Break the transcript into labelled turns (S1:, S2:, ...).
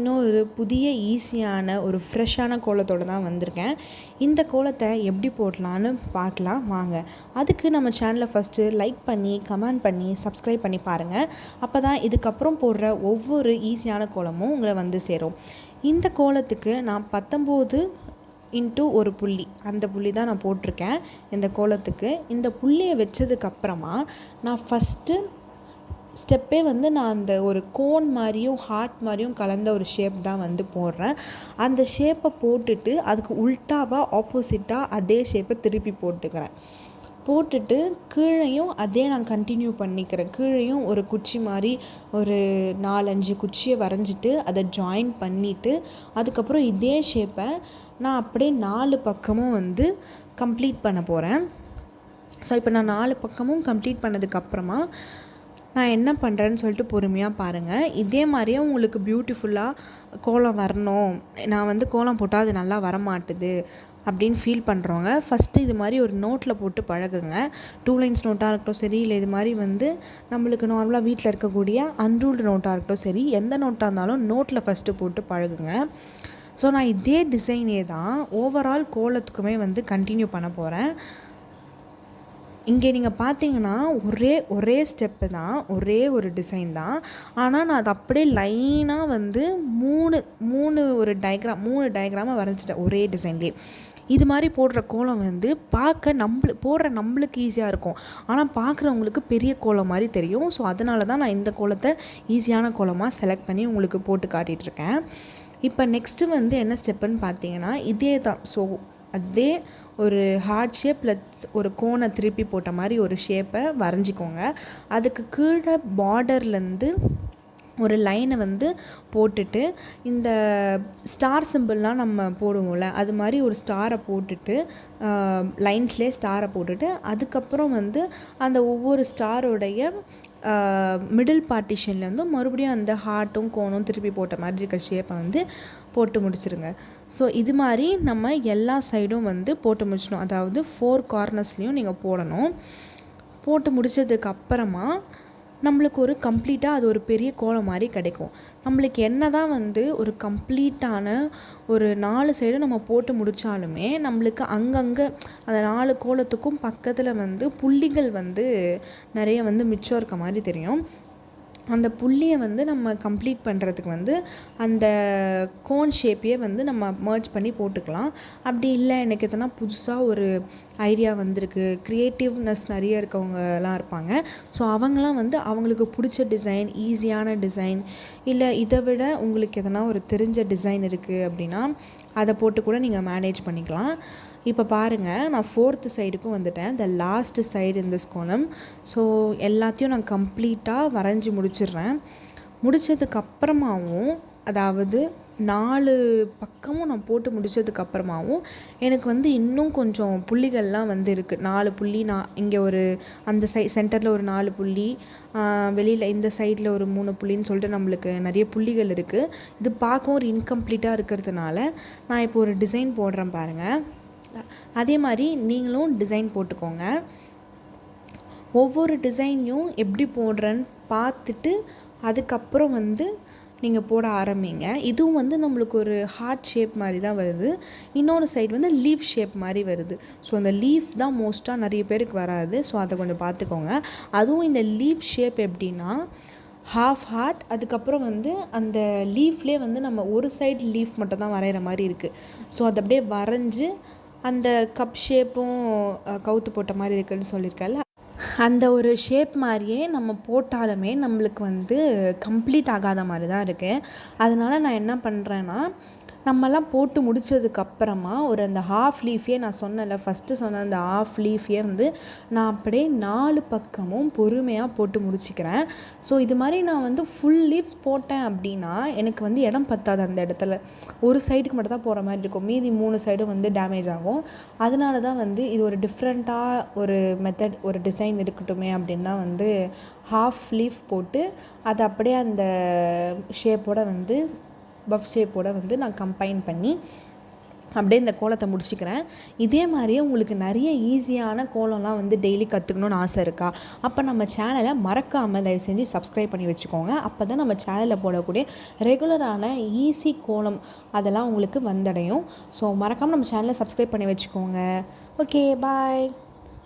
S1: இன்னும் ஒரு புதிய ஈஸியான ஒரு ஃப்ரெஷ்ஷான கோலத்தோடு தான் வந்திருக்கேன். இந்த கோலத்தை எப்படி போடலான்னு பார்க்கலாம் வாங்க. அதுக்கு நம்ம சேனலை ஃபஸ்ட்டு லைக் பண்ணி, கமெண்ட் பண்ணி, சப்ஸ்கிரைப் பண்ணி பாருங்கள். அப்போ தான் இதுக்கப்புறம் போடுற ஒவ்வொரு ஈஸியான கோலமும் உங்களை வந்து சேரும். இந்த கோலத்துக்கு நான் 19 இன்ட்டு ஒரு புள்ளி, அந்த புள்ளி தான் நான் போட்டிருக்கேன் இந்த கோலத்துக்கு. இந்த புள்ளியை வச்சதுக்கப்புறமா நான் ஃபஸ்ட்டு ஸ்டெப்பே வந்து நான் அந்த ஒரு கோன் மாதிரியும் ஹார்ட் மாதிரியும் கலந்த ஒரு ஷேப் தான் வந்து போடுறேன். அந்த ஷேப்பை போட்டுட்டு அதுக்கு உல்ட்டாவாக ஆப்போசிட்டாக அதே ஷேப்பை திருப்பி போட்டுட்டு கீழையும் அதே நான் கண்டினியூ பண்ணிக்கிறேன். கீழையும் ஒரு குச்சி மாதிரி ஒரு 4-5 குச்சியை வரைஞ்சிட்டு அதை ஜாயின் பண்ணிவிட்டு அதுக்கப்புறம் இதே ஷேப்பை நான் அப்படியே 4 பக்கமும் வந்து கம்ப்ளீட் பண்ண போகிறேன். ஸோ இப்போ நான் 4 பக்கமும் கம்ப்ளீட் பண்ணதுக்கப்புறமா நான் என்ன பண்ணுறேன்னு சொல்லிட்டு பொறுமையாக பாருங்கள். இதே மாதிரியே உங்களுக்கு பியூட்டிஃபுல்லாக கோலம் வரணும், நான் வந்து கோலம் போட்டால் அது நல்லா வரமாட்டுது அப்படின்னு ஃபீல் பண்ணுறவங்க ஃபஸ்ட்டு இது மாதிரி ஒரு நோட்டில் போட்டு பழகுங்க. 2 லைன்ஸ் நோட்டாக இருக்கட்டும் சரி, இல்லை இது மாதிரி வந்து நம்மளுக்கு நார்மலாக வீட்டில் இருக்கக்கூடிய அன்ரூல்டு நோட்டாக இருக்கட்டும் சரி, எந்த நோட்டாக இருந்தாலும் நோட்டில் ஃபஸ்ட்டு போட்டு பழகுங்க. ஸோ நான் இதே டிசைனே தான் ஓவரால் கோலத்துக்குமே வந்து கண்டினியூ பண்ண போகிறேன். இங்கே நீங்கள் பார்த்தீங்கன்னா ஒரே ஸ்டெப்பு தான், ஒரே ஒரு டிசைன் தான். ஆனால் நான் அது அப்படியே லைனாக வந்து மூணு டயக்ராமாக வரைஞ்சிட்டேன் ஒரே டிசைன்லேயே. இது மாதிரி போடுற கோலம் வந்து பார்க்க நம்மளுக்கு ஈஸியாக இருக்கும், ஆனால் பார்க்குறவங்களுக்கு பெரிய கோலம் மாதிரி தெரியும். ஸோ அதனால தான் நான் இந்த கோலத்தை ஈஸியான கோலமாக செலக்ட் பண்ணி உங்களுக்கு போட்டு காட்டிகிட்ருக்கேன். இப்போ நெக்ஸ்ட்டு வந்து என்ன ஸ்டெப்புன்னு பார்த்தீங்கன்னா இதே தான். ஸோ அதே ஒரு ஹார்ட் ஷேப் ப்ளஸ் ஒரு கோனை திருப்பி போட்ட மாதிரி ஒரு ஷேப்பை வரைஞ்சிக்கோங்க. அதுக்கு கீழே பார்டர்லேருந்து ஒரு லைனை வந்து போட்டுட்டு இந்த ஸ்டார் சிம்பிள்லாம் நம்ம போடுவோம்ல, அது மாதிரி ஒரு ஸ்டாரை போட்டுட்டு லைன்ஸ்லேயே ஸ்டாரை போட்டுட்டு அதுக்கப்புறம் வந்து அந்த ஒவ்வொரு ஸ்டாரோடைய மிடில் பார்ட்டிஷன்லேருந்து மறுபடியும் அந்த ஹார்ட்டும் கோனும் திருப்பி போட்ட மாதிரி இருக்க ஷேப்பை வந்து போட்டு முடிச்சிருங்க. ஸோ இது மாதிரி நம்ம எல்லா சைடும் வந்து போட்டு முடிச்சிடணும். அதாவது 4 கார்னர்ஸ்லேயும் நீங்கள் போடணும். போட்டு முடித்ததுக்கப்புறமா நம்மளுக்கு ஒரு கம்ப்ளீட்டாக அது ஒரு பெரிய கோலம் மாதிரி கிடைக்கும். நம்மளுக்கு என்ன தான் வந்து ஒரு கம்ப்ளீட்டான ஒரு 4 சைடும் நம்ம போட்டு முடித்தாலுமே நம்மளுக்கு அங்கங்கே அந்த 4 கோலத்துக்கும் பக்கத்தில் வந்து புள்ளிகள் வந்து நிறைய வந்து மிச்சம் இருக்க மாதிரி தெரியும். அந்த புள்ளியை வந்து நம்ம கம்ப்ளீட் பண்ணுறதுக்கு வந்து அந்த கோன் ஷேப்பையே வந்து நம்ம மர்ஜ் பண்ணி போட்டுக்கலாம். அப்படி இல்லை எனக்கு எதனா புதுசாக ஒரு ஐடியா வந்திருக்கு, க்ரியேட்டிவ்னஸ் நிறைய இருக்கவங்கலாம் இருப்பாங்க. ஸோ அவங்களாம் வந்து அவங்களுக்கு பிடிச்ச டிசைன், ஈஸியான டிசைன், இல்லை இதை விட உங்களுக்கு எதனா ஒரு தெரிஞ்ச டிசைன் இருக்குது அப்படின்னா அதை போட்டு கூட நீங்கள் மேனேஜ் பண்ணிக்கலாம். இப்போ பாருங்கள், நான் 4th சைடுக்கும் வந்துட்டேன், த லாஸ்ட் சைடு இந்த கோலம். ஸோ எல்லாத்தையும் நான் கம்ப்ளீட்டாக வரைஞ்சி முடிச்சிடுறேன். முடித்ததுக்கப்புறமாவும் அதாவது 4 பக்கமும் நான் போட்டு முடித்ததுக்கப்புறமாவும் எனக்கு வந்து இன்னும் கொஞ்சம் புள்ளிகள்லாம் வந்து இருக்குது. 4 புள்ளி, நான் இங்கே ஒரு அந்த சென்டரில் ஒரு 4 புள்ளி, வெளியில் இந்த சைடில் ஒரு 3 புள்ளின்னு சொல்லிட்டு நம்மளுக்கு நிறைய புள்ளிகள் இருக்குது. இது பார்க்கவும் ஒரு இன்கம்ப்ளீட்டாக இருக்கிறதுனால நான் இப்போ ஒரு டிசைன் போடுறேன் பாருங்கள். அதே மாதிரி நீங்களும் டிசைன் போட்டுக்கோங்க. ஒவ்வொரு டிசைனையும் எப்படி போடுறேன்னு பார்த்துட்டு அதுக்கப்புறம் வந்து நீங்கள் போட ஆரம்பிங்க. இதுவும் வந்து நம்மளுக்கு ஒரு ஹார்ட் ஷேப் மாதிரி தான் வருது, இன்னொரு சைடு வந்து லீஃப் ஷேப் மாதிரி வருது. ஸோ அந்த லீஃப் தான் மோஸ்ட்டாக நிறைய பேருக்கு வராது. ஸோ அதை கொஞ்சம் பார்த்துக்கோங்க. அதுவும் இந்த லீஃப் ஷேப் எப்படின்னா ஹாஃப் ஹார்ட், அதுக்கப்புறம் வந்து அந்த லீஃப்லேயே வந்து நம்ம ஒரு சைடு லீஃப் மட்டும் தான் வரைகிற மாதிரி இருக்குது. ஸோ அதை அப்படியே வரைஞ்சி அந்த கப் ஷேப்பும் கவுத்து போட்ட மாதிரி இருக்குதுன்னு சொல்லியிருக்கேன்ல, அந்த ஒரு ஷேப் மாதிரியே நம்ம போட்டாலுமே நம்மளுக்கு வந்து கம்ப்ளீட் ஆகாத மாதிரி தான் இருக்குது. அதனால் நான் என்ன பண்ணுறேன்னா, நம்மலாம் போட்டு முடித்ததுக்கப்புறமா ஒரு அந்த ஹாஃப் லீஃபே நான் சொன்னேன்ல, ஃபஸ்ட்டு சொன்ன அந்த ஹாஃப் லீஃபே வந்து நான் அப்படியே 4 பக்கமும் பொறுமையாக போட்டு முடிச்சிக்கிறேன். ஸோ இது மாதிரி நான் வந்து ஃபுல் லீவ்ஸ் போட்டேன் அப்படின்னா எனக்கு வந்து இடம் பத்தாது. அந்த இடத்துல ஒரு சைடுக்கு மட்டும் தான் போகிற மாதிரி இருக்கும், மீதி 3 சைடும் வந்து டேமேஜ் ஆகும். அதனால தான் வந்து இது ஒரு டிஃப்ரெண்ட்டாக ஒரு மெத்தட், ஒரு டிசைன் இருக்கட்டுமே அப்படின்னு தான் வந்து ஹாஃப் லீஃப் போட்டு அதை அப்படியே அந்த ஷேப்போடு வந்து பஃப் ஷேப்போடு வந்து நான் கம்பைன் பண்ணி அப்படியே இந்த கோலத்தை முடிச்சுக்கிறேன். இதே மாதிரியே உங்களுக்கு நிறைய ஈஸியான கோலம்லாம் வந்து டெய்லி கற்றுக்கணுன்னு ஆசை இருக்கா? அப்போ நம்ம சேனலை மறக்காமல் தயவு செஞ்சு சப்ஸ்கிரைப் பண்ணி வச்சுக்கோங்க. அப்போ தான் நம்ம சேனலில் போடக்கூடிய ரெகுலரான ஈஸி கோலம் அதெல்லாம் உங்களுக்கு வந்தடையும். ஸோ மறக்காமல் நம்ம சேனலை சப்ஸ்கிரைப் பண்ணி வச்சுக்கோங்க. ஓகே, பாய்.